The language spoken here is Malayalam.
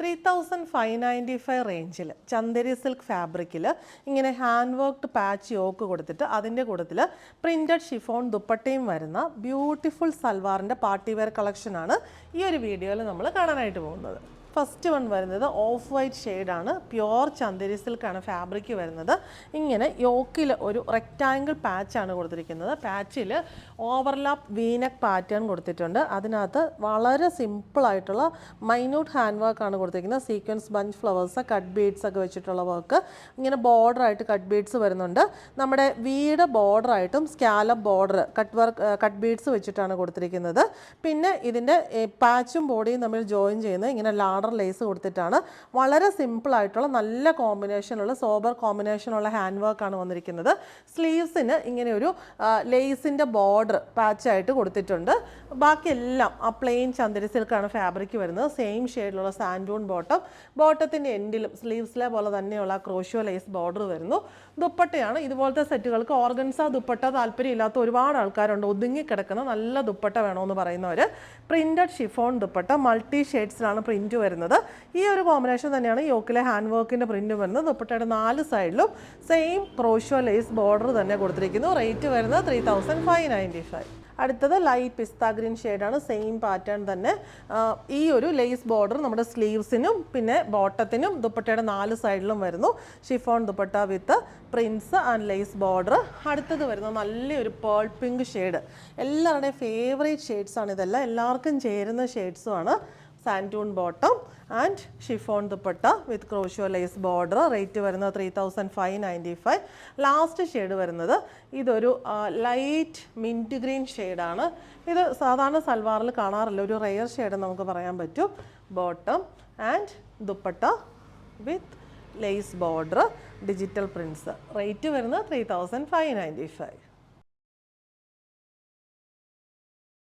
3595 റേഞ്ചിൽ ചന്ദേരി സിൽക്ക് ഫാബ്രിക്കിൽ ഇങ്ങനെ ഹാൻഡ് വർക്ക്ഡ് പാച്ച് യോക്ക് കൊടുത്തിട്ട് അതിൻ്റെ കൂട്ടത്തിൽ പ്രിൻറ്റഡ് ഷിഫോൺ ദുപ്പട്ടയും വരുന്ന ബ്യൂട്ടിഫുൾ സൽവാറിൻ്റെ പാർട്ടി വെയർ കളക്ഷനാണ് ഈ ഒരു വീഡിയോയിൽ നമ്മൾ കാണാനായിട്ട് പോകുന്നത്. ഫസ്റ്റ് വൺ വരുന്നത് ഓഫ് വൈറ്റ് ഷെയ്ഡാണ്. പ്യുവർ ചന്ദേരി സിൽക്കാണ് ഫാബ്രിക് വരുന്നത്. ഇങ്ങനെ യോക്കിൽ ഒരു റെക്റ്റാങ്കിൾ പാച്ചാണ് കൊടുത്തിരിക്കുന്നത്. പാച്ചിൽ ഓവർലാപ്പ് വീനക്ക് പാറ്റേൺ കൊടുത്തിട്ടുണ്ട്. അതിനകത്ത് വളരെ സിമ്പിളായിട്ടുള്ള മൈന്യൂട്ട് ഹാൻഡ് വർക്കാണ് കൊടുത്തിരിക്കുന്നത്. Sequence bunch flowers, cut beads ഒക്കെ വെച്ചിട്ടുള്ള വർക്ക്. ഇങ്ങനെ ബോർഡറായിട്ട് കട്ട് ബീഡ്സ് വരുന്നുണ്ട്. നമ്മുടെ വീട് ബോർഡറായിട്ടും സ്കാലപ്പ് ബോർഡർ കട്ട് ബീഡ്സ് വെച്ചിട്ടാണ് കൊടുത്തിരിക്കുന്നത്. പിന്നെ ഇതിൻ്റെ പാച്ചും ബോഡിയും തമ്മിൽ ജോയിൻ ചെയ്യുന്നത് ഇങ്ങനെ ലേസ് കൊടുത്തിട്ടാണ്. വളരെ സിമ്പിളായിട്ടുള്ള നല്ല കോമ്പിനേഷനുള്ള സോബർ കോമ്പിനേഷനുള്ള ഹാൻഡ് വർക്കാണ് വന്നിരിക്കുന്നത്. സ്ലീവ്സിന് ഇങ്ങനെ ഒരു ലേസിൻ്റെ ബോർഡർ പാച്ചായിട്ട് കൊടുത്തിട്ടുണ്ട്. ബാക്കിയെല്ലാം ആ പ്ലെയിൻ ചന്ദേരി സിൽക്കാണ് ഫാബ്രിക് വരുന്നത്. സെയിം ഷെയ്ഡിലുള്ള സാൻഡൂൺ ബോട്ടത്തിൻ്റെ എൻഡിലും സ്ലീവ്സിലെ പോലെ തന്നെയുള്ള ക്രോഷ്യോ ലേസ് ബോർഡർ വരുന്നു. ദുപ്പട്ടയാണ്. ഇതുപോലത്തെ സെറ്റുകൾക്ക് ഓർഗൻസ ദുപ്പട്ട താല്പര്യമില്ലാത്ത ഒരുപാട് ആൾക്കാരുണ്ട്. ഒതുങ്ങിക്കിടക്കുന്ന നല്ല ദുപ്പട്ട വേണമെന്ന് പറയുന്നവർ പ്രിൻറ്റഡ് ഷിഫോൺ ദുപ്പട്ട മൾട്ടി ഷെയ്ഡ്സിലാണ് പ്രിൻറ്റ് വരുന്നത്. ഈ ഒരു കോമ്പിനേഷൻ തന്നെയാണ് യോക്കിലെ ഹാൻഡ് വർക്കിൻ്റെ പ്രിൻറ്റ് വരുന്നത്. ദുപ്പട്ടയുടെ 4 സൈഡിലും സെയിം ക്രോഷ്യോ ലേസ് ബോർഡർ തന്നെ കൊടുത്തിരിക്കുന്നു. റേറ്റ് വരുന്നത് 3595. അടുത്തത് ലൈറ്റ് പിസ്ത ഗ്രീൻ ഷെയ്ഡാണ്. സെയിം പാറ്റേൺ തന്നെ. ഈ ഒരു ലേസ് ബോർഡർ നമ്മുടെ സ്ലീവ്സിനും പിന്നെ ബോട്ടത്തിനും ദുപ്പട്ടയുടെ 4 സൈഡിലും വരുന്നു. Chiffon dupatta with prints and lace border. അടുത്തത് വരുന്നത് നല്ലൊരു പേൾ പിങ്ക് ഷെയ്ഡ്. എല്ലാവരുടെയും ഫേവറേറ്റ് ഷെയ്ഡ്സാണ് ഇതെല്ലാം. എല്ലാവർക്കും ചേരുന്ന ഷെയ്ഡ്സുമാണ്. സാൻഡൂൺ bottom and chiffon dupatta with crochet lace border. Rate വരുന്നത് 3595. ലാസ്റ്റ് ഷെയ്ഡ് വരുന്നത് ഇതൊരു ലൈറ്റ് മിൻറ്റ് ഗ്രീൻ ഷെയ്ഡാണ്. ഇത് സാധാരണ സൽവാറിൽ കാണാറില്ല, ഒരു റെയർ ഷെയ്ഡ് നമുക്ക് പറയാൻ പറ്റും. Bottom and dupatta with lace border, digital prints. Rate വരുന്നത് 3595.